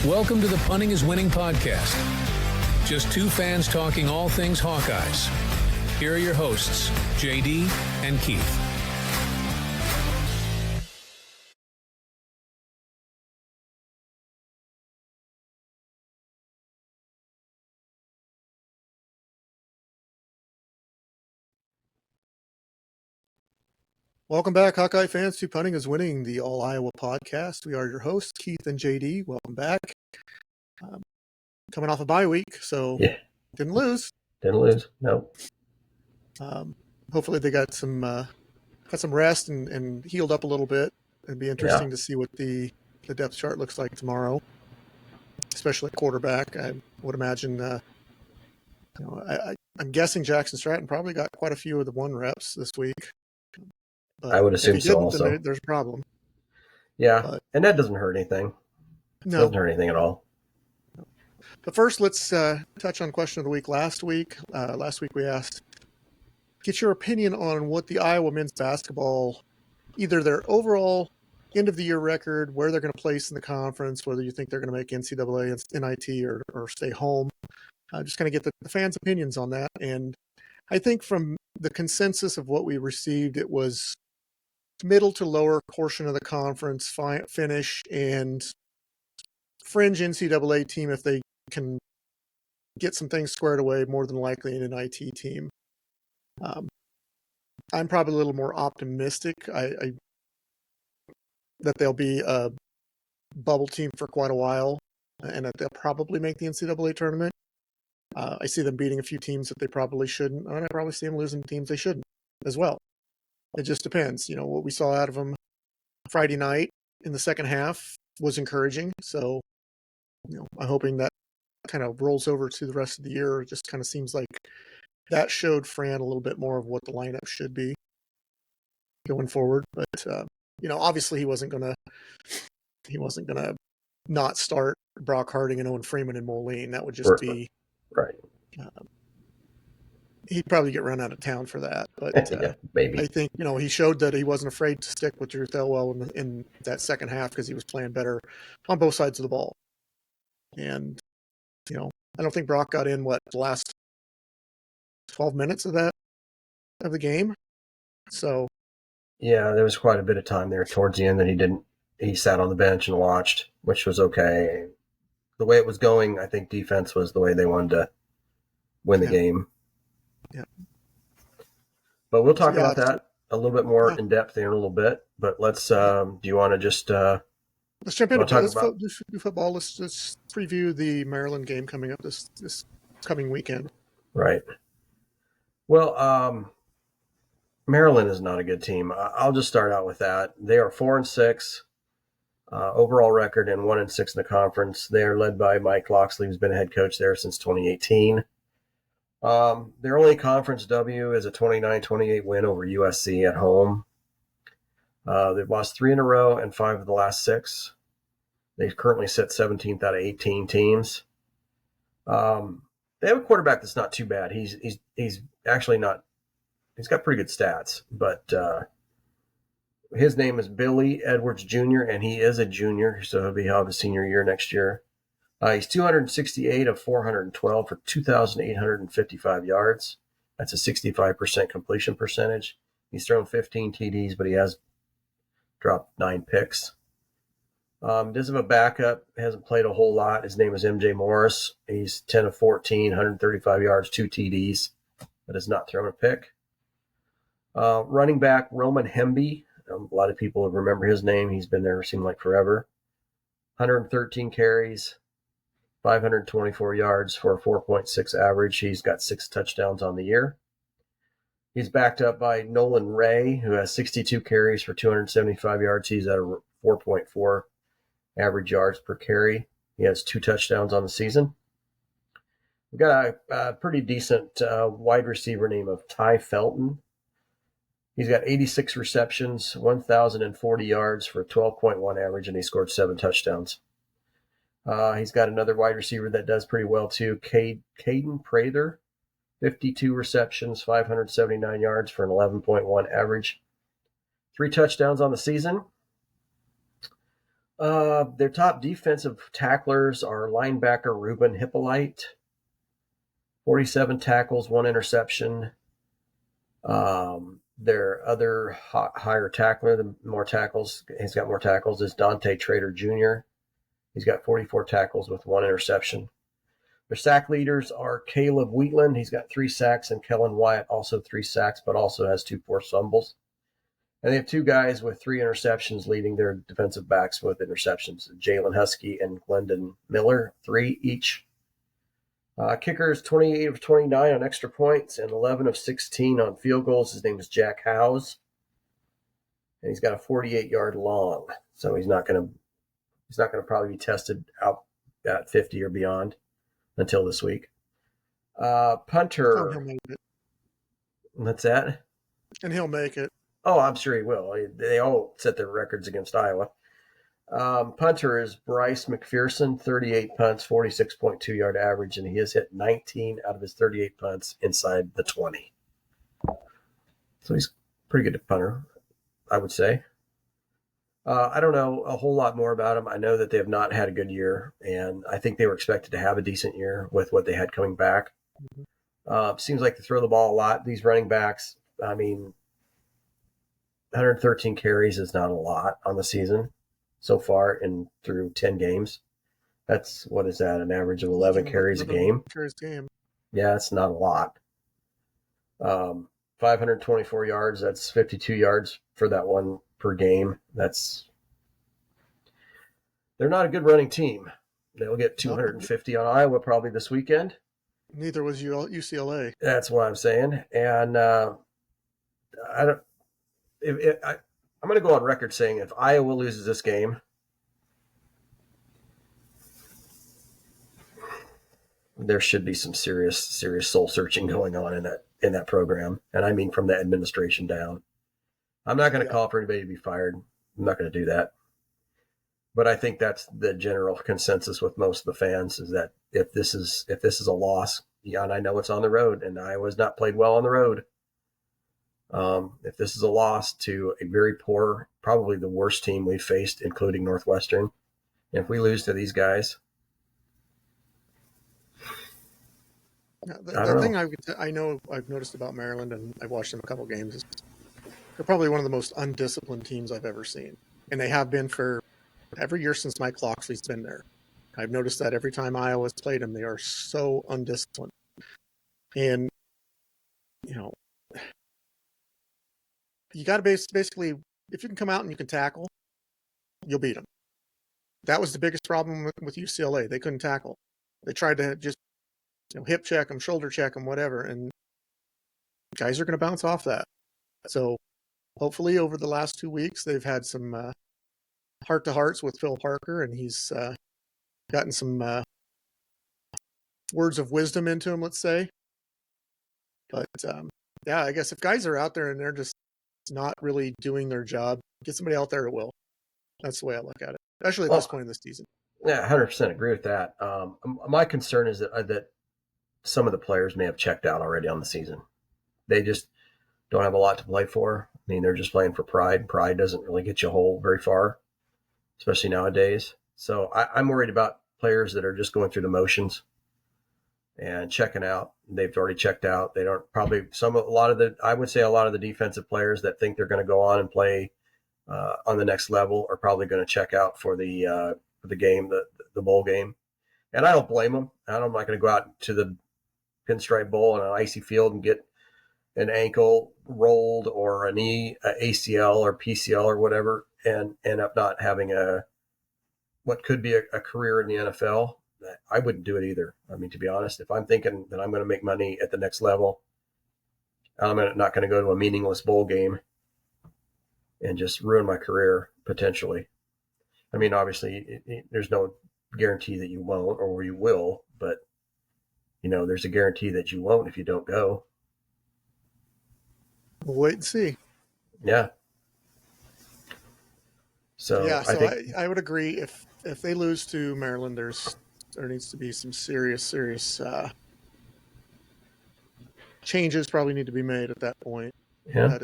Welcome to the Punting is Winning podcast. Just two fans talking all things Hawkeyes. Here are your hosts, JD and Keith. Welcome back, Hawkeye fans, to Punting is Winning, the All Iowa podcast. We are your hosts, Keith and JD. Welcome back. Coming off a bye week, so didn't lose. No. Hopefully they got some rest and healed up a little bit. It'd be interesting to see what the depth chart looks like tomorrow, especially quarterback. I would imagine. I'm guessing Jackson Stratton probably got quite a few of the 1 reps this week. But I would assume if he didn't, so also. then there's a problem. Yeah, and that doesn't hurt anything. No. Doesn't hurt anything at all. But first, let's touch on question of the week. Last week we asked, get your opinion on what the Iowa men's basketball, either their overall end-of-the-year record, where they're going to place in the conference, whether you think they're going to make NCAA, NIT, or stay home. Just kind of get the fans' opinions on that. And I think from the consensus of what we received, it was middle to lower portion of the conference finish and fringe NCAA team if they can get some things squared away, more than likely an NIT team. I'm probably a little more optimistic that they'll be a bubble team for quite a while and that they'll probably make the NCAA tournament. I see them beating a few teams that they probably shouldn't, and I probably see them losing teams they shouldn't as well. It just depends. What we saw out of them Friday night in the second half was encouraging. So, I'm hoping that kind of rolls over to the rest of the year. It just kind of seems like that showed Fran a little bit more of what the lineup should be going forward. But, obviously he wasn't going to not start Brock Harding and Owen Freeman and Moline. That would just be right. He'd probably get run out of town for that, but maybe. I think he showed that he wasn't afraid to stick with Drew Thelwell in that second half because he was playing better on both sides of the ball. And I don't think Brock got in the last 12 minutes of the game. So yeah, there was quite a bit of time there towards the end that he sat on the bench and watched, which was okay. The way it was going, I think defense was the way they wanted to win the game. Yeah. But we'll talk about that a little bit more in depth in a little bit. But let's, do you want to just, let's jump into it. Let's do football. Let's preview the Maryland game coming up this coming weekend. Right. Well, Maryland is not a good team. I'll just start out with that. They are 4-6 overall record and 1-6 in the conference. They are led by Mike Loxley, who's been a head coach there since 2018. Their only conference W is a 29-28 win over USC at home. They've lost 3 in a row and 5 of the last 6. They currently sit 17th out of 18 teams. They have a quarterback that's not too bad. He's actually not. He's got pretty good stats, but his name is Billy Edwards Jr., and he is a junior, so he'll have a senior year next year. He's 268 of 412 for 2,855 yards. That's a 65% completion percentage. He's thrown 15 TDs, but he has dropped 9 picks. Does have a backup, hasn't played a whole lot. His name is MJ Morris. He's 10 of 14, 135 yards, 2 TDs, but has not thrown a pick. Running back Roman Hemby. A lot of people remember his name. He's been there, seemed like forever. 113 carries, 524 yards for a 4.6 average. He's got 6 touchdowns on the year. He's backed up by Nolan Ray, who has 62 carries for 275 yards. He's at a 4.4 average yards per carry. He has 2 touchdowns on the season. We've got a pretty decent wide receiver named of Ty Felton. He's got 86 receptions, 1,040 yards for a 12.1 average, and he scored 7 touchdowns. He's got another wide receiver that does pretty well too, Caden Prather, 52 receptions, 579 yards for an 11.1 average. 3 touchdowns on the season. Their top defensive tacklers are linebacker Ruben Hippolyte, 47 tackles, 1 interception. Their other higher tackler, he's got more tackles, is Dante Trader Jr. He's got 44 tackles with 1 interception. Their sack leaders are Caleb Wheatland. He's got 3 sacks, and Kellen Wyatt also 3 sacks, but also has 2 forced fumbles. And they have 2 guys with 3 interceptions leading their defensive backs with interceptions, Jalen Husky and Glendon Miller, 3 each. Kickers, 28 of 29 on extra points and 11 of 16 on field goals. His name is Jack Howes, and he's got a 48-yard long, so he's not going to probably be tested out at 50 or beyond until this week. Punter, He'll make it. What's that? And he'll make it. Oh, I'm sure he will. They all set their records against Iowa. Punter is Bryce McPherson, 38 punts, 46.2 yard average, and he has hit 19 out of his 38 punts inside the 20. So he's pretty good punter, I would say. I don't know a whole lot more about him. I know that they have not had a good year, and I think they were expected to have a decent year with what they had coming back. Seems like they throw the ball a lot. These running backs, 113 carries is not a lot on the season so far and through 10 games. That's, what is that, an average of 11 carries a game? Yeah, it's not a lot. 524 yards, that's 52 yards for that one per game. They're not a good running team. They'll get 250 on Iowa probably this weekend. Neither was UCLA. That's what I'm saying. And I'm going to go on record saying if Iowa loses this game, there should be some serious soul searching going on in that program, and I mean from the administration down. I'm not going to call for anybody to be fired. I'm not going to do that. But I think that's the general consensus with most of the fans, is that if this is a loss, and I know it's on the road, and Iowa's not played well on the road. If this is a loss to a very poor, probably the worst team we've faced, including Northwestern, and if we lose to these guys, the thing I know I've noticed about Maryland, and I've watched them a couple games, is they're probably one of the most undisciplined teams I've ever seen, and they have been for every year since Mike Locksley's been there. I've noticed that every time Iowa's played them, they are so undisciplined, and you got to basically, if you can come out and you can tackle, you'll beat them. That was the biggest problem with UCLA. They couldn't tackle. They tried to just hip check them, shoulder check them, whatever, and guys are going to bounce off that. So hopefully over the last 2 weeks, they've had some heart-to-hearts with Phil Parker, and he's gotten some words of wisdom into him, let's say. But, I guess if guys are out there and they're just not really doing their job, get somebody out there that will. That's the way I look at it, especially at this point in the season. Yeah, 100% agree with that. My concern is that some of the players may have checked out already on the season. They just don't have a lot to play for. I mean, they're just playing for pride. Pride doesn't really get you very far, especially nowadays. So I'm worried about players that are just going through the motions and checking out. They've already checked out. They don't probably I would say a lot of the defensive players that think they're going to go on and play on the next level are probably going to check out for the game, the bowl game. And I don't blame them. I'm not going to go out to the Pinstripe Bowl on an icy field and get an ankle rolled or a knee, ACL or PCL or whatever, and end up not having what could be a career in the NFL. I wouldn't do it either. I mean, to be honest, if I'm thinking that I'm going to make money at the next level, I'm not going to go to a meaningless bowl game and just ruin my career potentially. I mean, obviously, there's no guarantee that you won't or you will, but there's a guarantee that you won't if you don't go. We'll wait and see. Yeah. So I would agree. If they lose to Maryland, there needs to be some serious changes probably need to be made at that point. Yeah.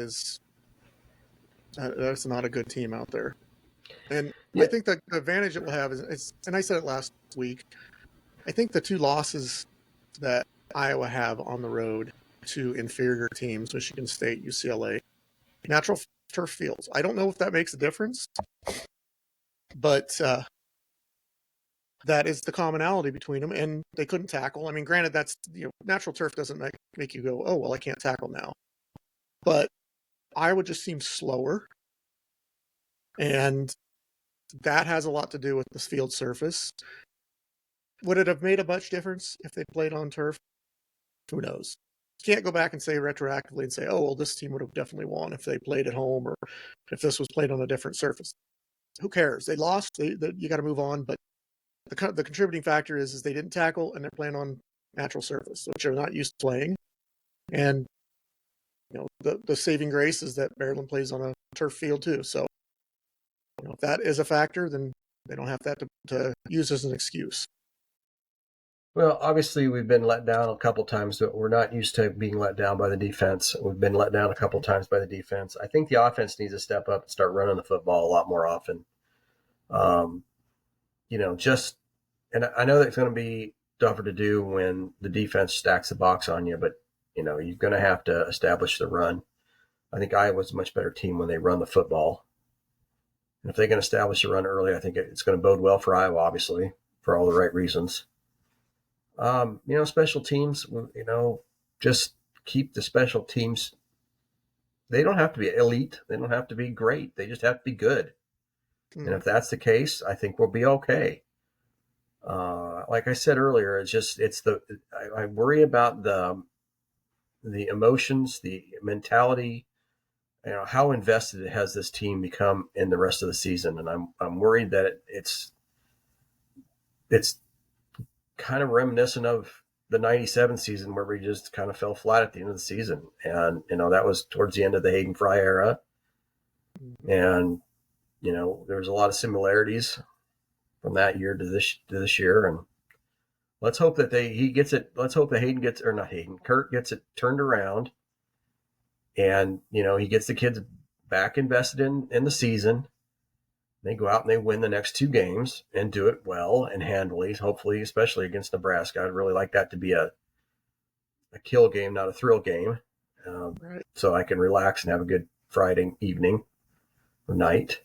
That's not a good team out there. And I Yeah. think the advantage it will have is, and I said it last week, I think the two losses that Iowa have on the road to inferior teams, Michigan State, UCLA, natural turf fields. I don't know if that makes a difference, but that is the commonality between them, and they couldn't tackle. I mean, granted, that's natural turf doesn't make you go, oh well, I can't tackle now. But Iowa just seems slower, and that has a lot to do with the field surface. Would it have made a much difference if they played on turf? Who knows? You can't go back and say retroactively and say, oh well, this team would have definitely won if they played at home or if this was played on a different surface. Who cares? They lost. You got to move on. But the contributing factor is they didn't tackle and they're playing on natural surface, which they're not used to playing. And the saving grace is that Maryland plays on a turf field too. So if that is a factor, then they don't have that to use as an excuse. Well, obviously we've been let down a couple times, but we're not used to being let down by the defense. We've been let down a couple times by the defense. I think the offense needs to step up and start running the football a lot more often. And I know that's going to be tougher to do when the defense stacks the box on you, but you're going to have to establish the run. I think Iowa's a much better team when they run the football. And if they can establish a run early, I think it's going to bode well for Iowa, obviously, for all the right reasons. Special teams, just keep the special teams. They don't have to be elite. They don't have to be great. They just have to be good. And if that's the case, I think we'll be okay. Like I said earlier, I worry about the emotions, the mentality, how invested has this team become in the rest of the season. And I'm worried that it's kind of reminiscent of the 97 season where we just kind of fell flat at the end of the season. And, that was towards the end of the Hayden Fry era. And, there's a lot of similarities from that year to this year. And let's hope that let's hope that Kurt gets it turned around. And, he gets the kids back invested in the season. They go out and they win the next two games and do it well and handily, hopefully, especially against Nebraska. I'd really like that to be a kill game, not a thrill game. Right. So I can relax and have a good Friday evening or night.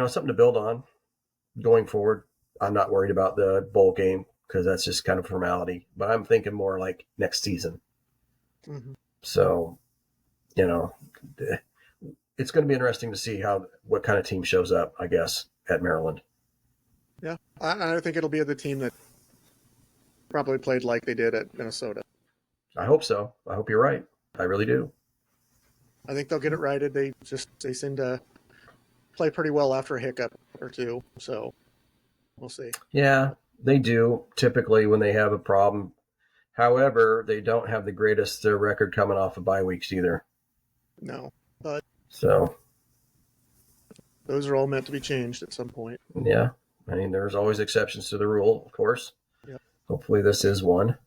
Something to build on going forward. I'm not worried about the bowl game because that's just kind of formality, but I'm thinking more like next season. Mm-hmm. So, it's going to be interesting to see what kind of team shows up, I guess, at Maryland. Yeah, I think it'll be the team that probably played like they did at Minnesota. I hope so. I hope you're right. I really do. I think they'll get it righted. They seem to play pretty well after a hiccup or two, so we'll see. Yeah, they do typically when they have a problem. However, they don't have the greatest record coming off of bye weeks either. No, but so those are all meant to be changed at some point. Yeah, I mean, there's always exceptions to the rule, of course. Yep. Hopefully this is one.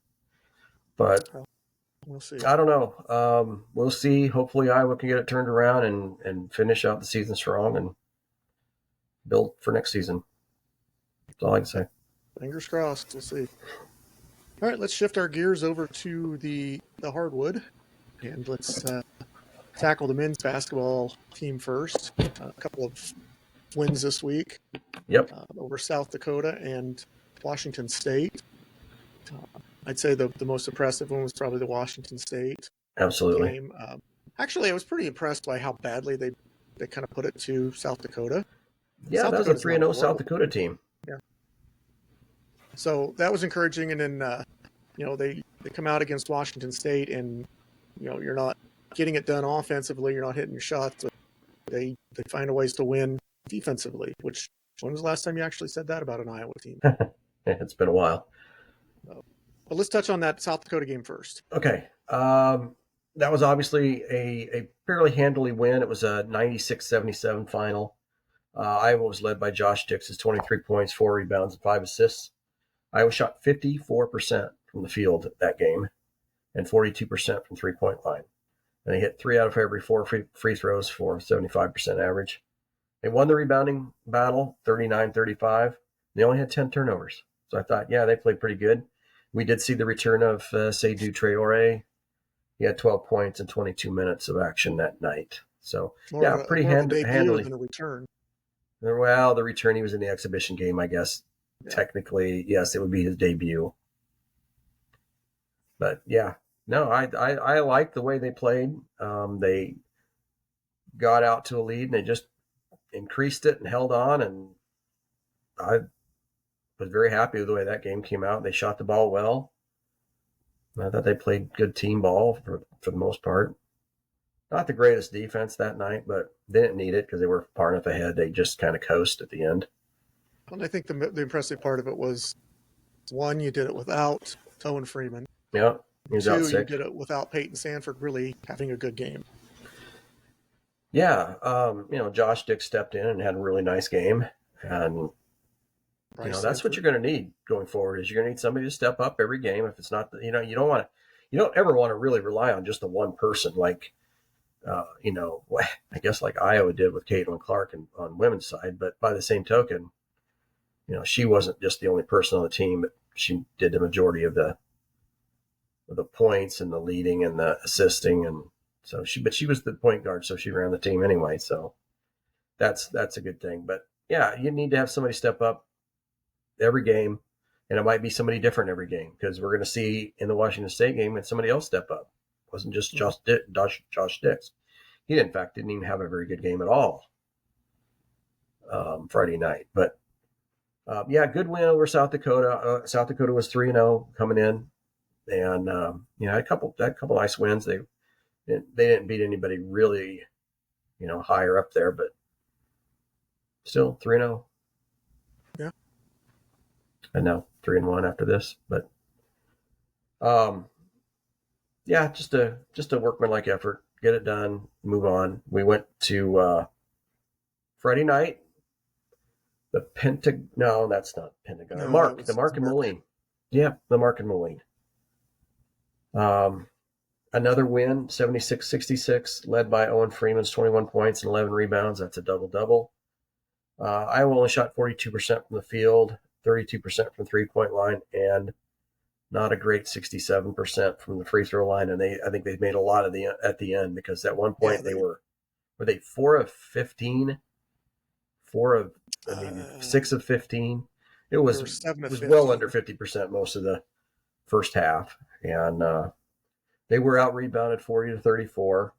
But we'll see. I don't know. We'll see. Hopefully Iowa can get it turned around and finish out the season strong and build for next season. That's all I can say. Fingers crossed. We'll see. All right, let's shift our gears over to the hardwood, and let's tackle the men's basketball team first. A couple of wins this week. Yep. Over South Dakota and Washington State. I'd say the most impressive one was probably the Washington State Absolutely. game. Actually, I was pretty impressed by how badly they kind of put it to South Dakota. Yeah, South that was Dakota's a 3-0 South Dakota team. Yeah. So that was encouraging, and then they come out against Washington State, and you're not getting it done offensively, you're not hitting your shots, but they find a ways to win defensively. Which, when was the last time you actually said that about an Iowa team? It's been a while. But let's touch on that South Dakota game first. Okay. That was obviously a fairly handily win. It was a 96-77 final. Iowa was led by Josh Dix, 23 points, 4 rebounds, and 5 assists. Iowa shot 54% from the field that game and 42% from three-point line. And they hit 3 out of every 4 free throws for 75% average. They won the rebounding battle 39-35. They only had 10 turnovers. So I thought, yeah, they played pretty good. We did see the return of Seydou Traore. He had 12 points and 22 minutes of action that night. So, More yeah, of pretty a debut handily. than a return. Well, the return, he was in the exhibition game, I guess. Yeah. Technically, yes, it would be his debut. But, yeah, no, I liked the way they played. They got out to a lead, and they just increased it and held on, and I was very happy with the way that game came out. They shot the ball well. I thought they played good team ball for the most part. Not the greatest defense that night, but they didn't need it because they were far enough ahead. They just kind of coast at the end. And I think the impressive part of it was, one, you did it without Owen Freeman. Yeah, he was out Two, sick. you did it without Peyton Sanford really having a good game. Yeah, Josh Dick stepped in and had a really nice game, and that's what you're going to need going forward. Is you're going to need somebody to step up every game. If it's not, you don't ever want to really rely on just the one person like. I guess like Iowa did with Caitlin Clark on women's side, but by the same token, she wasn't just the only person on the team, but she did the majority of the points and the leading and the assisting, and so she was the point guard, so she ran the team anyway. So that's a good thing. But yeah, you need to have somebody step up every game, and it might be somebody different every game because we're going to see in the Washington State game and somebody else step up. It wasn't just Josh Dix. He, in fact, didn't even have a very good game at all Friday night. But, good win over South Dakota. South Dakota was 3-0 coming in. And, had a couple nice wins. They didn't beat anybody really, higher up there, but still 3-0. Yeah. And now 3-1 after this. But, just a workmanlike effort. Get it done, move on. We went to Friday night. The Pentagon. No, that's not Pentagon. No, the Mark and Moline. Yeah, the Mark and Moline. Another win, 76-66, led by Owen Freeman's 21 points and 11 rebounds. That's a double-double. Iowa only shot 42% from the field, 32% from the three-point line, and not a great 67% from the free throw line, and I think they made a lot at the end because at one point they were 4 of 15, 6 of 15. It was well under 50% most of the first half, and they were out rebounded 40-34,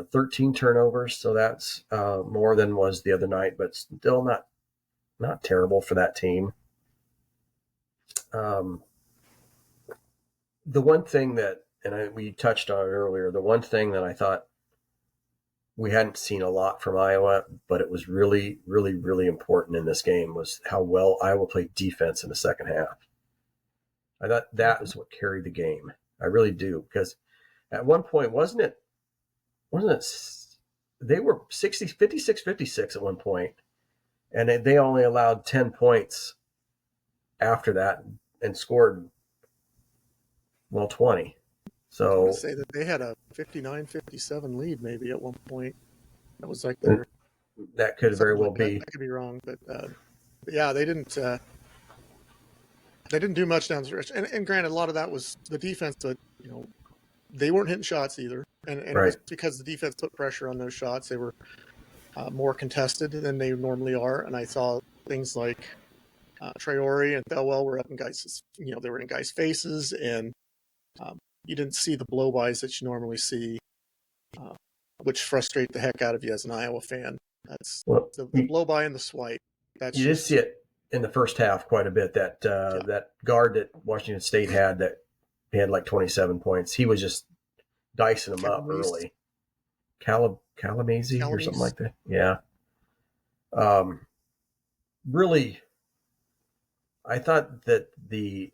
13 turnovers, so that's more than was the other night, but still not terrible for that team. The one thing that, we touched on it earlier, the one thing that I thought we hadn't seen a lot from Iowa, but it was really, really, really important in this game was how well Iowa played defense in the second half. I thought that was what carried the game. I really do, because at one point, wasn't it, they were 56-56 at one point, and they only allowed 10 points after that and scored 20. So I would say that they had a 59-57 lead maybe at one point. That was like that could very well be. I could be wrong, but yeah, they didn't do much down the stretch. And granted, a lot of that was the defense. But they weren't hitting shots either, and right. It was because the defense put pressure on those shots. They were more contested than they normally are, and I saw things like Traore and Thelwell were up in guys. They were in guys' faces, and you didn't see the blow-bys that you normally see, which frustrate the heck out of you as an Iowa fan. That's the blow-by and the swipe. You did see it in the first half quite a bit. That guard that Washington State had that he had like 27 points. He was just dicing them up early. Calamese or something like that. Yeah. Really, I thought that the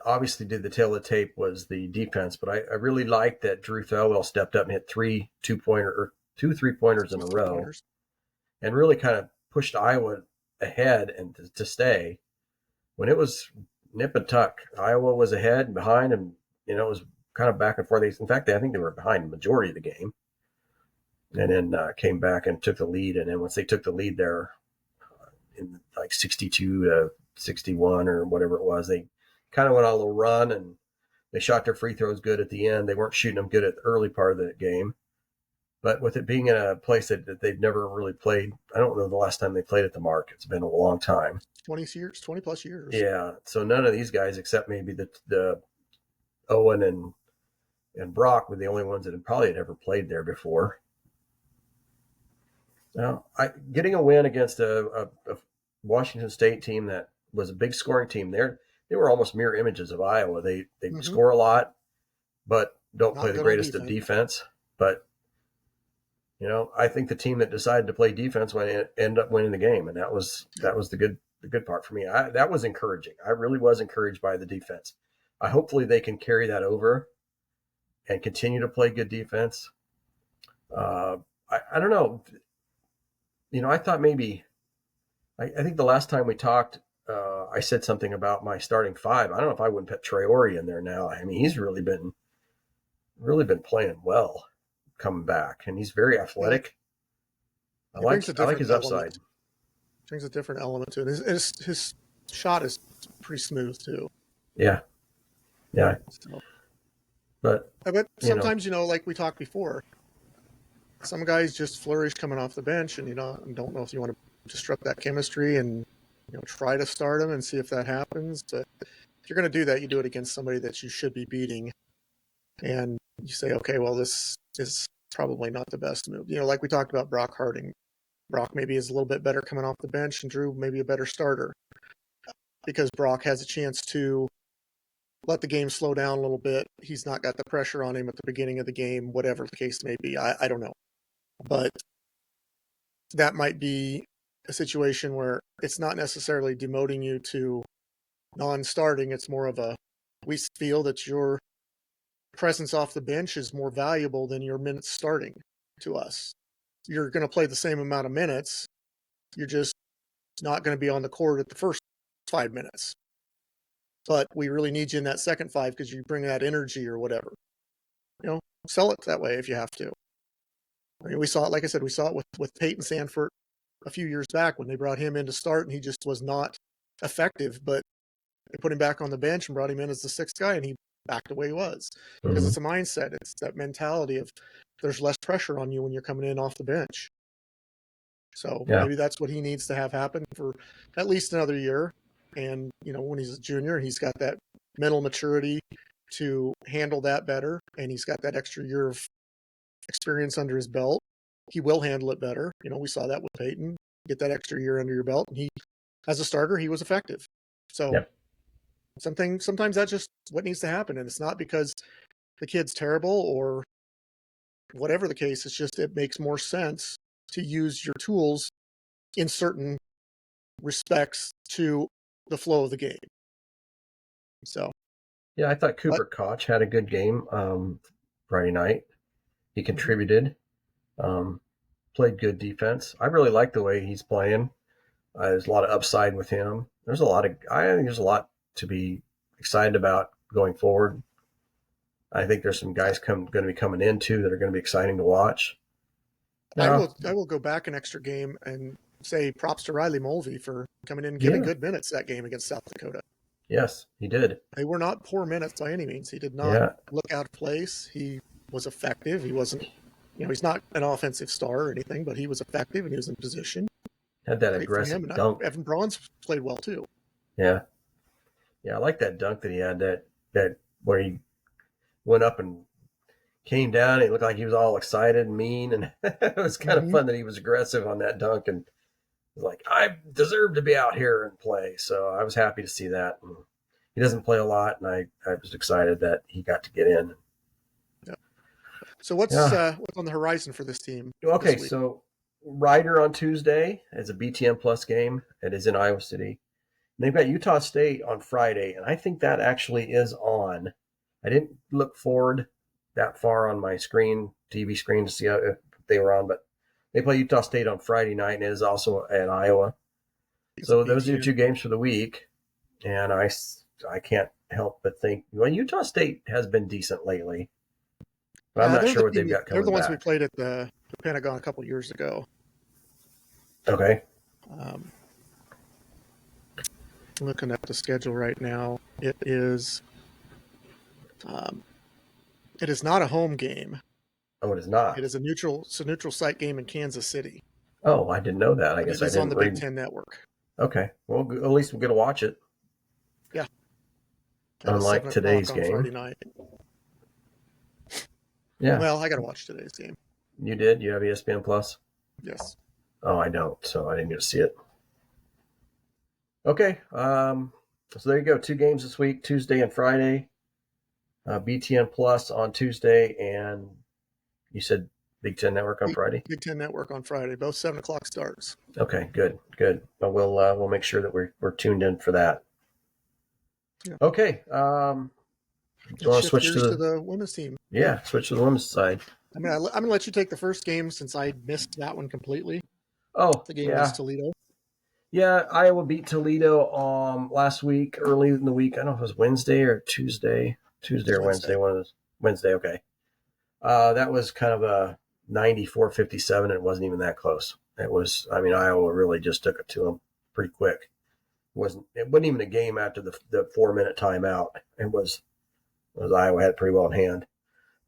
obviously did the tail of the tape was the defense, but I really liked that Drew Thelwell stepped up and hit 2 3-pointers in a row and really kind of pushed Iowa ahead and to stay. When it was nip and tuck, Iowa was ahead and behind, and it was kind of back and forth. In fact, I think they were behind the majority of the game. and then came back and took the lead. And then once they took the lead there in like 62 to 61 or whatever it was, they kind of went on a little run, and they shot their free throws good at the end. They weren't shooting them good at the early part of the game. But with it being in a place that they've never really played, I don't know the last time they played at the Mark. It's been a long time. 20 plus years. Yeah. So none of these guys, except maybe the Owen and Brock, were the only ones that had probably ever played there before. Now, getting a win against a Washington State team that was a big scoring team, they were almost mirror images of Iowa. They score a lot, but don't play the greatest of defense. But I think the team that decided to play defense ended up winning the game, and that was the good part for me. That was encouraging. I really was encouraged by the defense. Hopefully they can carry that over and continue to play good defense. I don't know. I thought maybe I think the last time we talked, I said something about my starting five. I don't know if I wouldn't put Traore in there now. I mean, he's really been playing well coming back, and he's very athletic. I like his upside. Brings a different element to it. His shot is pretty smooth too. Yeah. So, but sometimes like we talked before, some guys just flourish coming off the bench, and I don't know if you want to disrupt that chemistry and try to start them and see if that happens. But if you're going to do that, you do it against somebody that you should be beating, and you say, okay, well, this is probably not the best move. Like we talked about Brock Harding. Brock maybe is a little bit better coming off the bench, and Drew maybe a better starter, because Brock has a chance to let the game slow down a little bit. He's not got the pressure on him at the beginning of the game, whatever the case may be. I don't know. But that might be a situation where it's not necessarily demoting you to non-starting. It's more of we feel that your presence off the bench is more valuable than your minutes starting to us. You're going to play the same amount of minutes. You're just not going to be on the court at the first 5 minutes. But we really need you in that second 5 because you bring that energy or whatever. Sell it that way if you have to. I mean, we saw it, like I said, with Peyton Sandfort a few years back when they brought him in to start, and he just was not effective. But they put him back on the bench and brought him in as the 6th guy, and he back the way he was. Because it's a mindset. It's that mentality of there's less pressure on you when you're coming in off the bench. So maybe that's what he needs to have happen for at least another year. And, when he's a junior, he's got that mental maturity to handle that better, and he's got that extra year of experience under his belt. He will handle it better. We saw that with Peyton. Get that extra year under your belt, and as a starter, he was effective. So sometimes that's just what needs to happen, and it's not because the kid's terrible or whatever the case. It's just it makes more sense to use your tools in certain respects to the flow of the game. So, I thought Cooper Koch had a good game Friday night. He contributed, played good defense. I really like the way he's playing. There's a lot of upside with him. I think there's a lot to be excited about going forward. I think there's some guys going to be coming in too that are going to be exciting to watch. I will go back an extra game and say props to Riley Mulvey for coming in and giving good minutes that game against South Dakota. Yes, he did. They were not poor minutes by any means. He did not look out of place. He was effective. He wasn't, he's not an offensive star or anything, but he was effective and he was in position. Had that aggressive dunk. Evan Braun's played well too. Yeah. Yeah, I like that dunk that he had, that where he went up and came down. He looked like he was all excited and mean, and it was kind of fun that he was aggressive on that dunk and was like, I deserve to be out here and play. So I was happy to see that. And he doesn't play a lot, and I was excited that he got to get in. Yeah. So what's on the horizon for this team? Okay, so Ryder on Tuesday is a BTN Plus game. It is in Iowa City. And they've got Utah State on Friday, and I think that actually is on. I didn't look forward that far on my TV screen to see if they were on, but they play Utah State on Friday night, and it is also at Iowa. So those are your 2 games for the week, and I can't help but think, well, Utah State has been decent lately, but I'm not sure what they've got coming back. They're the ones we played at the Pentagon a couple years ago. Okay. Looking at the schedule right now, it is not a home game. Oh, it is not. It is a neutral site game in Kansas City. Oh, I didn't know that. I But guess it I is on didn't the read. Big Ten Network. Okay. Well, at least we'll get to watch it. Yeah. Unlike 7 today's o'clock on game. Friday night. Yeah. Well, I got to watch today's game. You did? You have ESPN Plus? Yes. Oh, I don't, so I didn't get to see it. Okay. So there you go. 2 games this week, Tuesday and Friday. BTN Plus on Tuesday, and you said Big Ten Network on Friday? Big Ten Network on Friday. Both 7 o'clock starts. Okay, good. But we'll make sure that we're tuned in for that. Yeah. Okay. Do you want to switch to the women's team? Yeah, switch to the women's side. I mean, I'm going to let you take the first game since I missed that one completely. Oh, the game was Toledo. Yeah, Iowa beat Toledo last week, early in the week. I don't know if it was Wednesday or Tuesday. Tuesday or Wednesday. One of those. Wednesday, okay. That was kind of a 94-57, and it wasn't even that close. Iowa really just took it to them pretty quick. It wasn't even a game after the 4-minute timeout. It was Iowa had it pretty well in hand.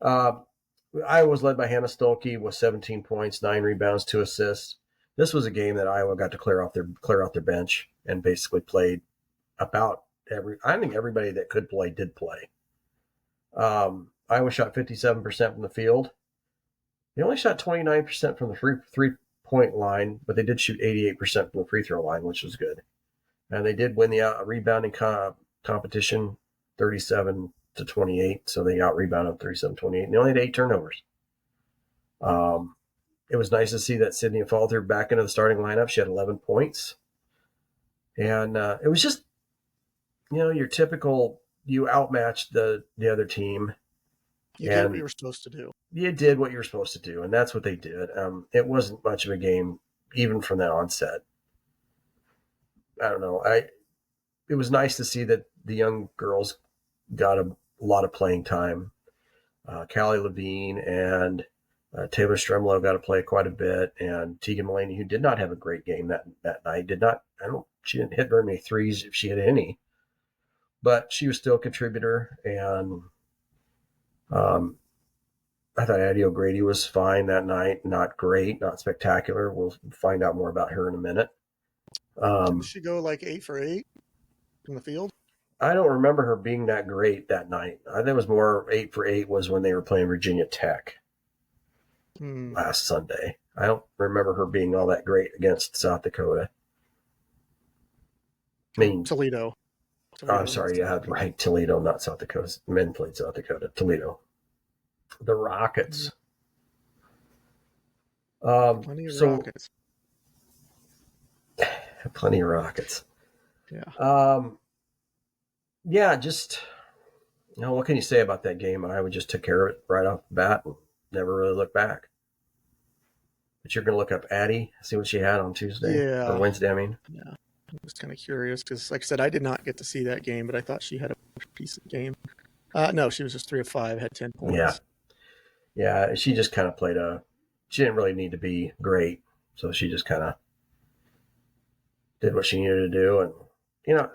Iowa was led by Hannah Stolke with 17 points, 9 rebounds, 2 assists. This was a game that Iowa got to clear out their bench and basically played about I think everybody that could play did play. Iowa shot 57% from the field. They only shot 29% from the three-point line, but they did shoot 88% from the free throw line, which was good. And they did win the rebounding competition 37-28, so they out-rebounded 37-28. And they only had 8 turnovers. It was nice to see that Sydney Falter back into the starting lineup. She had 11 points. And it was just, your typical, you outmatched the other team. You did what you were supposed to do. You did what you were supposed to do, and that's what they did. It wasn't much of a game, even from the onset. I don't know. It was nice to see that the young girls got a lot of playing time. Callie Levine and Taylor Stremlow got to play quite a bit, and Tegan Mulaney, who did not have a great game that night, she didn't hit very many threes if she hit any, but she was still a contributor. And I thought Addie O'Grady was fine that night. Not great, not spectacular. We'll find out more about her in a minute. Did she go like 8 for 8 from the field? I don't remember her being that great that night. I think it was more 8 for 8 was when they were playing Virginia Tech last Sunday. I don't remember her being all that great against South Dakota. I mean, Toledo. I'm sorry, yeah, right. Toledo, not South Dakota. Men played South Dakota. Toledo. The Rockets. Plenty of Rockets. Plenty of Rockets. Yeah. Yeah, just, what can you say about that game? I would just took care of it right off the bat and never really looked back. But you're going to look up Addie, see what she had on Tuesday or Wednesday, I mean. Yeah. I'm just kind of curious because, like I said, I did not get to see that game, but I thought she had a decent game. No, she was just 3 of 5, had 10 points. Yeah, she just kind of played she didn't really need to be great, so she just kind of did what she needed to do. And,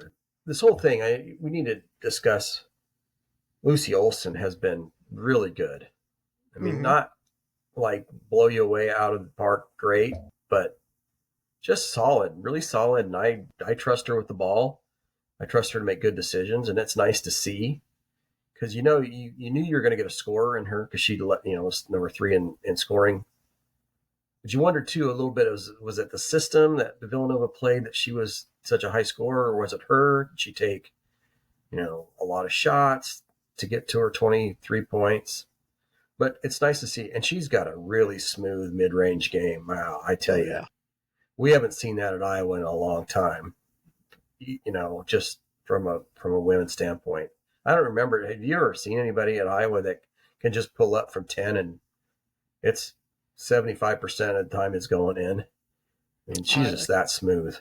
this whole thing, we need to discuss. Lucy Olson has been really good. I mean, not like blow you away out of the park great, but just solid, really solid. And I trust her with the ball. I trust her to make good decisions, and it's nice to see because you knew you were going to get a scorer in her because she was number 3 in scoring. But you wondered too a little bit, was it the system that the Villanova played that she was such a high scorer, or was it her? Did she take a lot of shots to get to her 23 points? But it's nice to see, and she's got a really smooth mid-range game. Wow, I tell you, we haven't seen that at Iowa in a long time. Just from a women's standpoint, I don't remember. Have you ever seen anybody at Iowa that can just pull up from 10 and it's 75% of the time it's going in? I mean, she's just that smooth.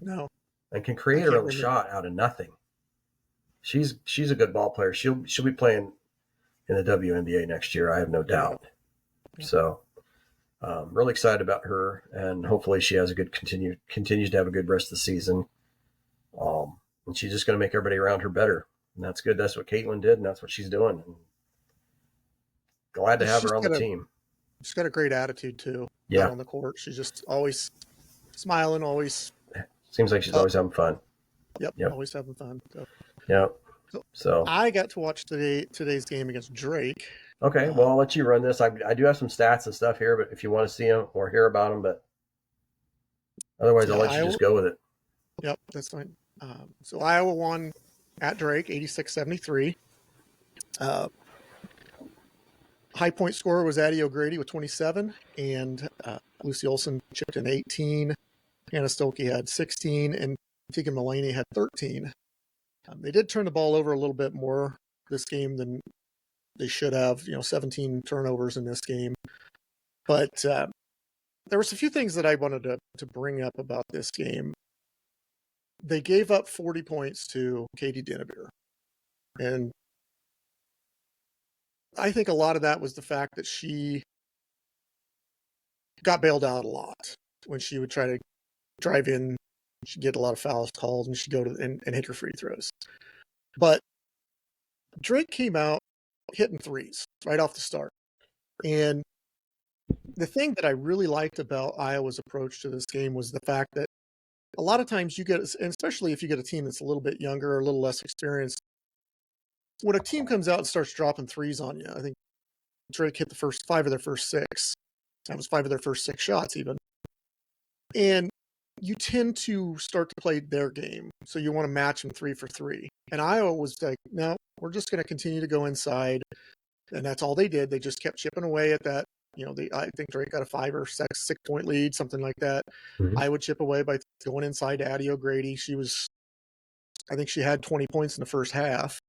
No, and can create her own shot out of nothing. She's a good ball player. She'll be playing in the WNBA next year, I have no doubt. Yeah. So, Really excited about her, and hopefully she has a good continues to have a good rest of the season. And she's just going to make everybody around her better, and that's good. That's what Caitlin did, and that's what she's doing. And glad to have her on the team. She's got a great attitude too. Yeah, out on the court, she's just always smiling, always seems like she's always having fun. Yep, always having fun. So. Yep. So I got to watch today's game against Drake. Okay, well, I'll let you run this. I do have some stats and stuff here, but if you want to see them or hear about them, but otherwise, I'll let you just go with it. Yep, that's fine. So Iowa won at Drake, 86-73. High point scorer was Addie O'Grady with 27, and Lucy Olson chipped in 18. Hannah Stolke had 16, and Tegan Mulaney had 13. They did turn the ball over a little bit more this game than they should have. 17 turnovers in this game. But there was a few things that I wanted to bring up about this game. They gave up 40 points to Katie Dinnebeer. And I think a lot of that was the fact that she got bailed out a lot when she would try to drive in. She'd get a lot of fouls called, and she'd go to and hit her free throws. But Drake came out hitting threes right off the start. And the thing that I really liked about Iowa's approach to this game was the fact that a lot of times you get, and especially if you get a team that's a little bit younger or a little less experienced, when a team comes out and starts dropping threes on you, I think Drake hit the first 5 of their first 6. That was 5 of their first 6 shots even. And you tend to start to play their game. So you want to match them 3 for 3. And Iowa was like, no, we're just going to continue to go inside. And that's all they did. They just kept chipping away at that. I think Drake got a 5 or 6 point lead, something like that. Mm-hmm. I would chip away by going inside to Addie O'Grady. I think she had 20 points in the first half.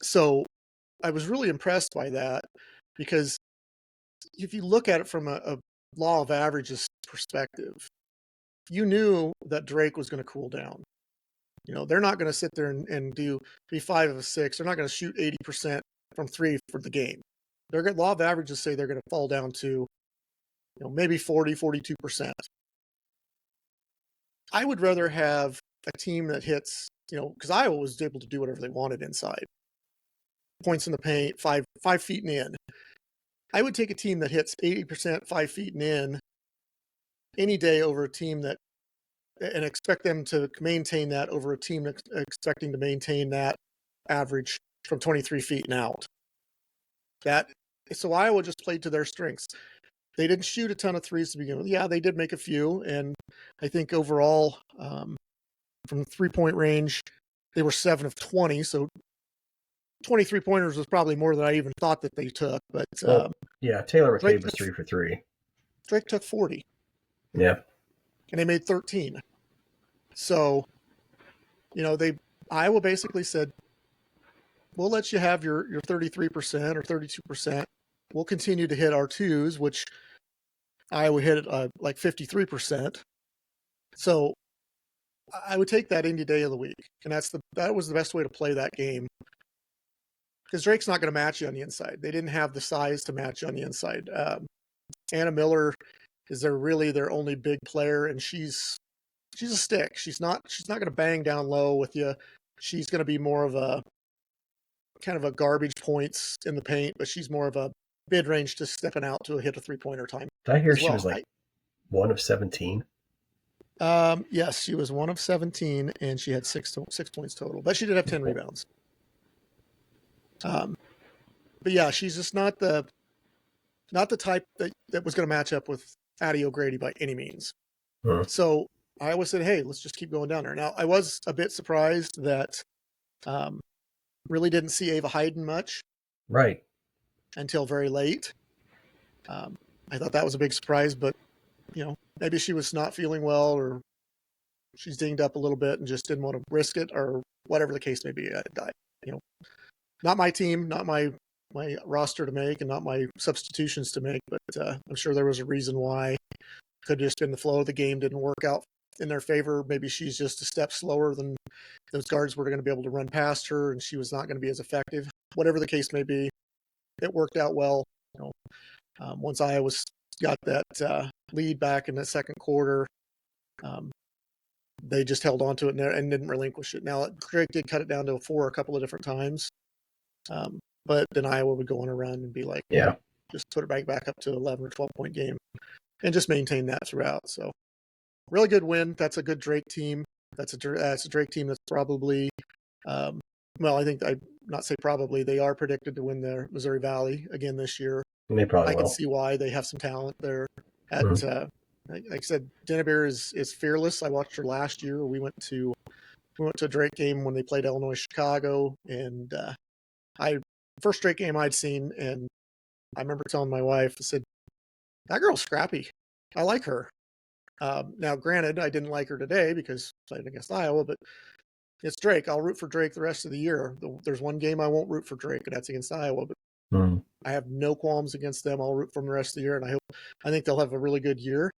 So I was really impressed by that, because if you look at it from a law of averages perspective, you knew that Drake was going to cool down. They're not going to sit there and be 5 of 6. They're not going to shoot 80% from 3 for the game. Their law of averages say they're going to fall down to, maybe 40, 42%. I would rather have a team that hits, because Iowa was able to do whatever they wanted inside. Points in the paint, 5 feet and in. I would take a team that hits 80% 5 feet and in any day over a team and expect them to maintain that over a team expecting to maintain that average from 23 feet and out. So Iowa just played to their strengths. They didn't shoot a ton of threes to begin with. Yeah, they did make a few, and I think overall, from 3-point range, they were 7 of 20. So 23 pointers was probably more than I even thought that they took. But Taylor McCabe was 3 for 3. Drake took 40. Yeah, and they made 13. So, Iowa basically said, we'll let you have your 33% or 32%. We'll continue to hit our 2s, which Iowa hit like 53%. So I would take that any day of the week. And that was the best way to play that game. Because Drake's not going to match you on the inside. They didn't have the size to match you on the inside. Anna Miller is their only big player, and she's a stick. She's not going to bang down low with you. She's going to be more of a kind of a garbage points in the paint, but she's more of a mid-range just stepping out to hit a 3-pointer time. Did I hear she was like 1 of 17? Yes, she was 1 of 17, and she had 6 points total, but she did have 10 rebounds. But yeah, she's just not the type that was going to match up with Addie O'Grady by any means. Huh. So Iowa said, hey, let's just keep going down there. Now, I was a bit surprised that really didn't see Ava Hayden much. Right. Until very late. I thought that was a big surprise, but, maybe she was not feeling well, or she's dinged up a little bit and just didn't want to risk it, or whatever the case may be. Not my team, not my roster to make, and not my substitutions to make, but I'm sure there was a reason why. Could have just been the flow of the game didn't work out in their favor. Maybe she's just a step slower than those guards were going to be able to run past her, and she was not going to be as effective. Whatever the case may be, it worked out well. Once Iowa got that lead back in the second quarter, they just held on to it and didn't relinquish it. Now, Drake did cut it down to a 4 a couple of different times, but then Iowa would go on a run and be like, Yeah. just put it back up to 11 or 12-point game and just maintain that throughout. So really good win. That's a good Drake team. That's a Drake team that's probably, I think I'd not say probably, they are predicted to win the Missouri Valley again this year. They probably I can will. see why. They have some talent there. At like I said, Dennebeer is fearless. I watched her last year. We went to a Drake game when they played Illinois Chicago, and first Drake game I'd seen, and I remember telling my wife, I said, that girl's scrappy. I like her. Now, granted, I didn't like her today because playing against Iowa, but it's Drake. I'll root for Drake the rest of the year. There's one game I won't root for Drake, and that's against Iowa. But I have no qualms against them. I'll root for them the rest of the year, and I think they'll have a really good year.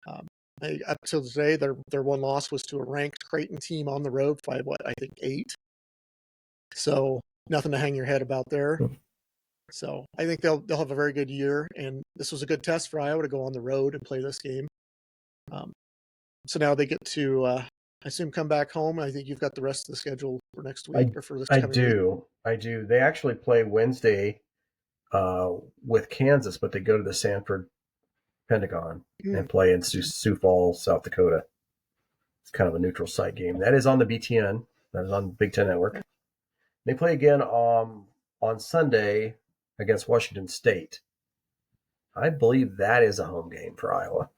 Up till today, their one loss was to a ranked Creighton team on the road by I think 8. So nothing to hang your head about there. So I think they'll have a very good year, and this was a good test for Iowa to go on the road and play this game. So now they get to, I assume, come back home. I think you've got the rest of the schedule for next week or for this coming week. I do. They actually play Wednesday with Kansas, but they go to the Sanford Pentagon and play in Sioux Falls, South Dakota. It's kind of a neutral site game. That is on the BTN. That is on Big Ten Network. They play again on Sunday against Washington State. I believe that is a home game for Iowa.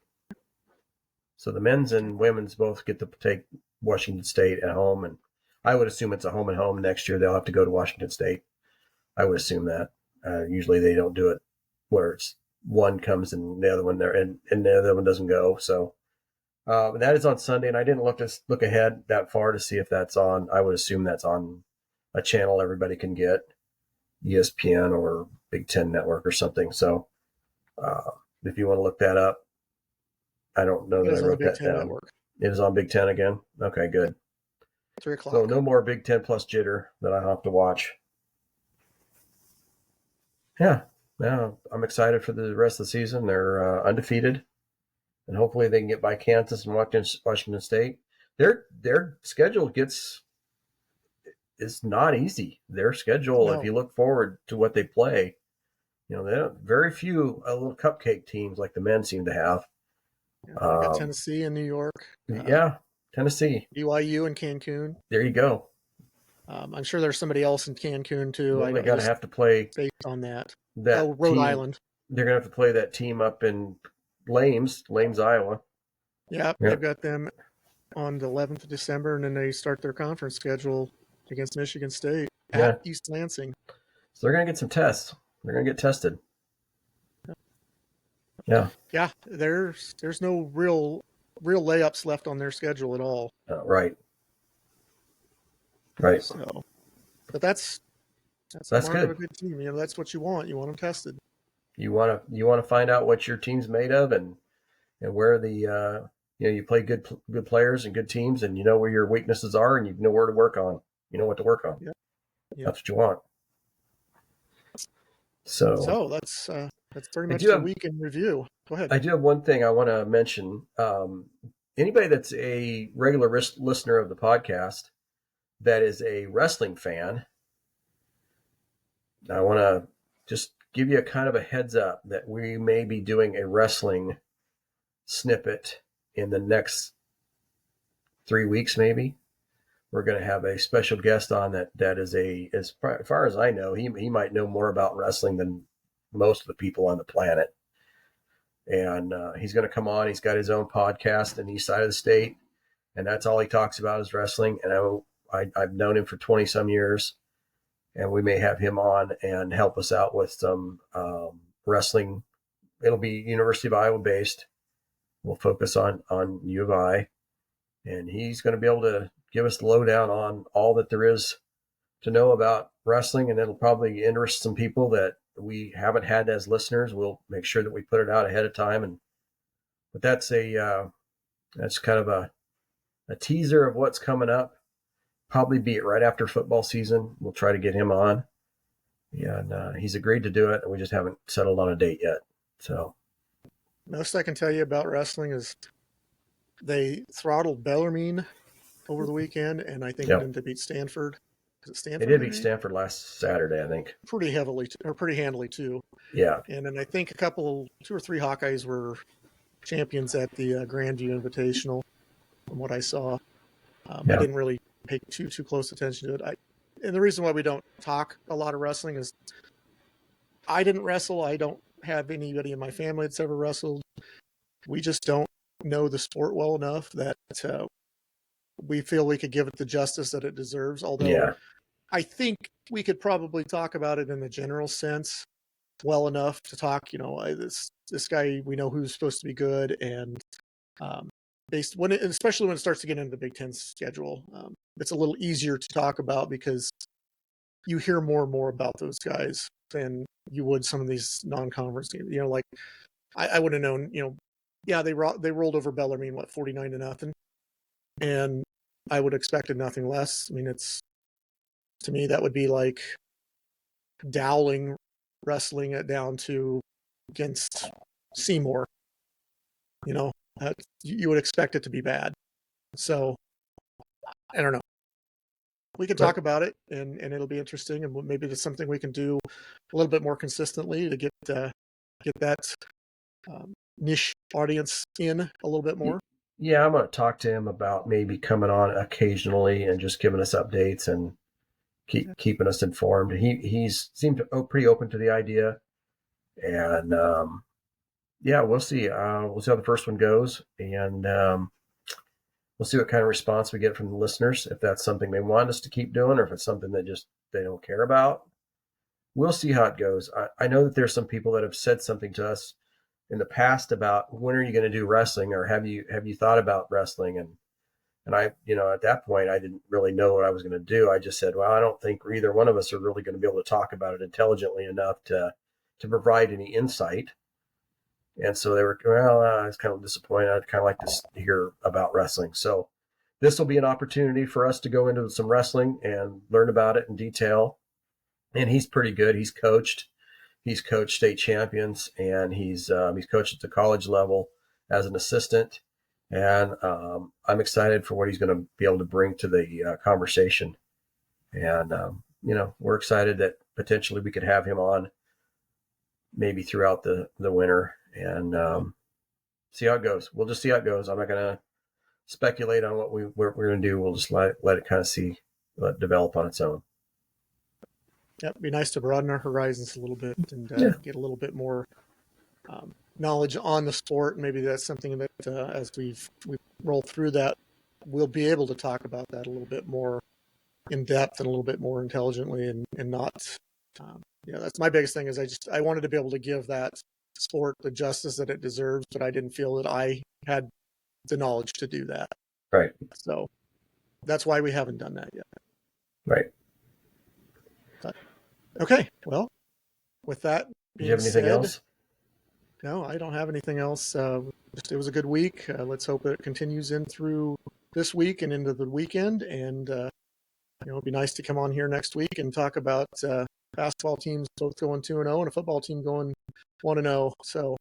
So the men's and women's both get to take Washington State at home, and I would assume it's a home and home next year. They'll have to go to Washington State. I would assume that. Usually they don't do it where it's one comes and the other one there, and the other one doesn't go. So that is on Sunday, and I didn't look ahead that far to see if that's on. I would assume that's on a channel everybody can get, ESPN or Big Ten Network or something. So if you want to look that up, I don't know that I wrote that down. Network. It is on Big Ten again? Okay, good. 3 o'clock. So no more Big Ten plus jitter that I have to watch. Yeah, I'm excited for the rest of the season. They're undefeated, and hopefully they can get by Kansas and Washington State. Their schedule is not easy. Their schedule, if you look forward to what they play, they have very few little cupcake teams like the men seem to have. Yeah, got Tennessee and New York. Tennessee. BYU and Cancun. There you go. I'm sure there's somebody else in Cancun too. Well, they got to have to play based on that. Rhode team. Island. They're going to have to play that team up in Lames, Iowa. Yeah, they've got them on the 11th of December, and then they start their conference schedule against Michigan State at East Lansing. So they're going to get some tests. They're going to get tested. Yeah. Yeah, there's no real layups left on their schedule at all. Right. So, but that's good. Of a good team. That's what you want. You want them tested. You want to find out what your team's made of and where the you play good players and good teams, and you know where your weaknesses are, and you know where to work on. You know what to work on. Yeah. That's what you want. So that's pretty much the week in review. Go ahead. I do have one thing I want to mention. Anybody that's a regular listener of the podcast that is a wrestling fan, I want to just give you a kind of a heads up that we may be doing a wrestling snippet in the next 3 weeks, maybe. We're going to have a special guest on that is as far as I know, he might know more about wrestling than most of the people on the planet. And he's going to come on. He's got his own podcast in the east side of the state, and that's all he talks about is wrestling. And I've known him for 20 some years, and we may have him on and help us out with some wrestling. It'll be University of Iowa based. We'll focus on U of I, and he's going to be able to give us the lowdown on all that there is to know about wrestling, and it'll probably interest some people that we haven't had as listeners. We'll make sure that we put it out ahead of time, but that's kind of a teaser of what's coming up. Probably be it right after football season. We'll try to get him on, and he's agreed to do it, and we just haven't settled on a date yet. So Most I can tell you about wrestling is they throttled Bellarmine over the weekend, and I think yep, didn't they beat Stanford? Is it they Stanford did they beat beat? Stanford last Saturday, I think. Pretty heavily, or pretty handily too. Yeah, And then I think two or three Hawkeyes were champions at the Grandview Invitational, from what I saw. I yeah, didn't really pay too close attention to it. And the reason why we don't talk a lot of wrestling is I didn't wrestle. I don't have anybody in my family that's ever wrestled. We just don't know the sport well enough that we feel we could give it the justice that it deserves. Although yeah, I think we could probably talk about it in the general sense well enough to talk. This guy we know who's supposed to be good, and based especially when it starts to get into the Big Ten schedule, it's a little easier to talk about because you hear more and more about those guys than you would some of these non-conference games. Like I would have known. Yeah, they rolled over Bellarmine 49-0, and I would have expected nothing less. I mean, it's to me that would be like Dowling wrestling it down to against Seymour. You know, you would expect it to be bad. So I don't know. We can right. talk about it, and it'll be interesting, and maybe it's something we can do a little bit more consistently to get that niche audience in a little bit more. Yeah, I'm going to talk to him about maybe coming on occasionally and just giving us updates and keeping us informed. He's seemed pretty open to the idea, and yeah, we'll see. We'll see how the first one goes, and we'll see what kind of response we get from the listeners. If that's something they want us to keep doing, or if it's something that just they don't care about, we'll see how it goes. I know that there's some people that have said something to us in the past about when are you going to do wrestling, or have you thought about wrestling? And I, at that point, I didn't really know what I was going to do. I just said, well, I don't think either one of us are really going to be able to talk about it intelligently enough to provide any insight. And so they were, well, I was kind of disappointed. I'd kind of like to hear about wrestling. So this will be an opportunity for us to go into some wrestling and learn about it in detail. And he's pretty good. He's coached state champions, and he's coached at the college level as an assistant. And I'm excited for what he's going to be able to bring to the conversation. And we're excited that potentially we could have him on maybe throughout the winter and see how it goes. We'll just see how it goes. I'm not going to speculate on what we're going to do. We'll just let it kind of let it develop on its own. Yeah, it'd be nice to broaden our horizons a little bit and get a little bit more knowledge on the sport. Maybe that's something that as we roll through that, we'll be able to talk about that a little bit more in depth and a little bit more intelligently, and not. That's my biggest thing. Is I wanted to be able to give that sport the justice that it deserves, but I didn't feel that I had the knowledge to do that. Right. So that's why we haven't done that yet. Right. But, okay. Well, with that Do you have anything else? No, I don't have anything else. It was a good week. Let's hope it continues in through this week and into the weekend. And it'd be nice to come on here next week and talk about basketball teams both going 2-0 and a football team going 1-0. So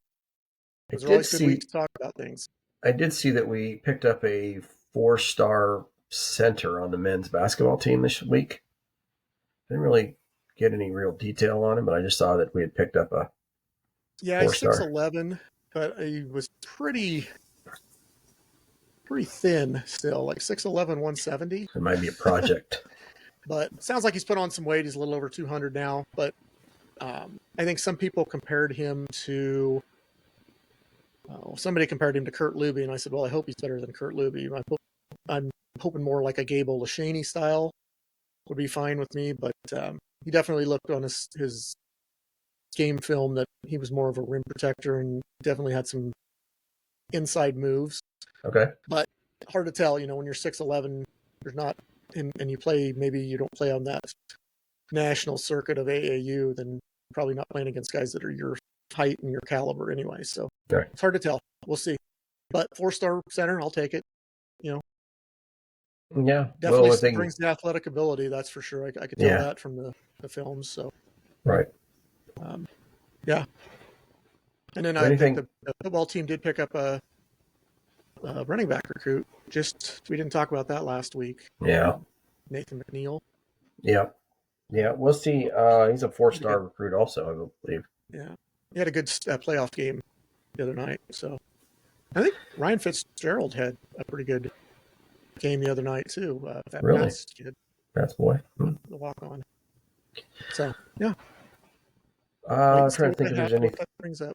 those are always good weeks to talk about things. I did see that we picked up a 4-star center on the men's basketball team this week. Didn't really get any real detail on him, but I just saw that we had picked up a he's 6'11", but he was pretty thin still, like 6'11", 170. It might be a project. But sounds like he's put on some weight. He's a little over 200 now. But I think some people compared him to somebody compared him to Kurt Luby, and I said, well, I hope he's better than Kurt Luby. I'm hoping more like a Gabe Olashaney style would be fine with me, but he definitely looked on his game film that he was more of a rim protector and definitely had some inside moves. Okay. But hard to tell, when you're 6'11", you're not, and you play, maybe you don't play on that national circuit of AAU, then probably not playing against guys that are your height and your caliber anyway. So It's hard to tell. We'll see. But 4-star center, I'll take it. Yeah, definitely brings the athletic ability. That's for sure. I could tell that from the films. So right. Yeah. And then So I think anything? the football team did pick up a running back recruit. Just we didn't talk about that last week. Yeah, Nathan McNeil. yeah, yeah. We'll see. He's a He had a good, 4-star recruit, also, I believe. yeah, he had a good playoff game the other night. So I think Ryan Fitzgerald had a pretty good game the other night too. That Really, Pat's kid, that's boy. the walk on. So yeah, wait and see Trying to think if there's what that brings up.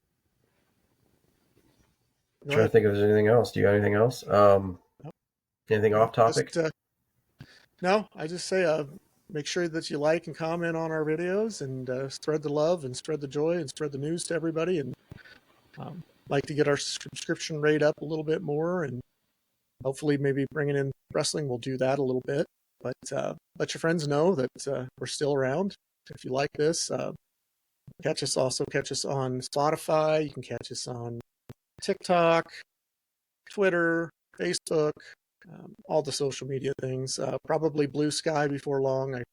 Go Trying to ahead. think if there's anything else. Do you got anything else? No, Anything no, off topic? no. I just say make sure that you like and comment on our videos and spread the love and spread the joy and spread the news to everybody. And like to get our subscription rate up a little bit more, and hopefully maybe bringing in wrestling will do that a little bit. But let your friends know that we're still around. If you like this, catch us on Spotify. You can catch us on TikTok, Twitter, Facebook, all the social media things. Probably Blue Sky before long. I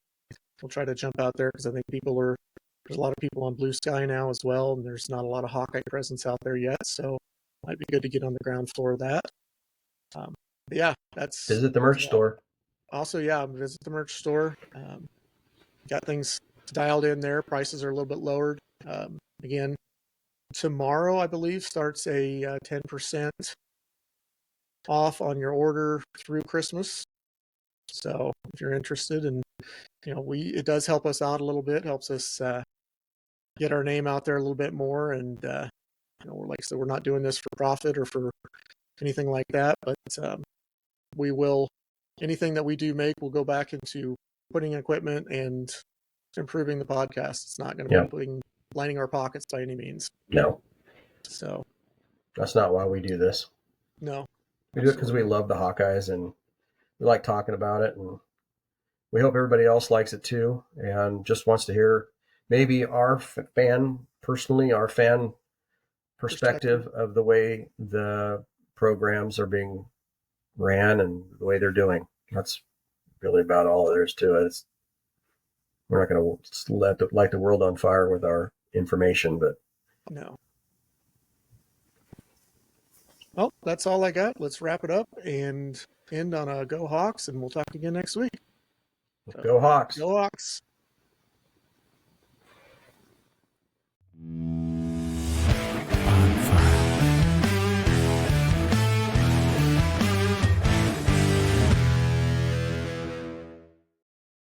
will try to jump out there because I think there's a lot of people on Blue Sky now as well, and there's not a lot of Hawkeye presence out there yet. So it might be good to get on the ground floor of that. Yeah, that's Visit the merch store. also, yeah, visit the merch store. Got things dialed in there. Prices are a little bit lowered. Again, tomorrow, I believe, starts a 10% off on your order through Christmas. So if you're interested, and it does help us out a little bit, helps us get our name out there a little bit more. And we're like I said, we're not doing this for profit or for anything like that, but we will. Anything that we do make will go back into putting in equipment and improving the podcast. It's not going to Yeah. be lining our pockets by any means. No, So that's not why we do this. no, We do it because we love the Hawkeyes and we like talking about it, and we hope everybody else likes it too, and just wants to hear maybe our fan perspective of the way the programs are being ran and the way they're doing. That's really about all there is to it. We're not going to light the world on fire with our information, but no. Well, that's all I got. Let's wrap it up and end on a Go Hawks, and we'll talk again next week. go Hawks. Go Hawks.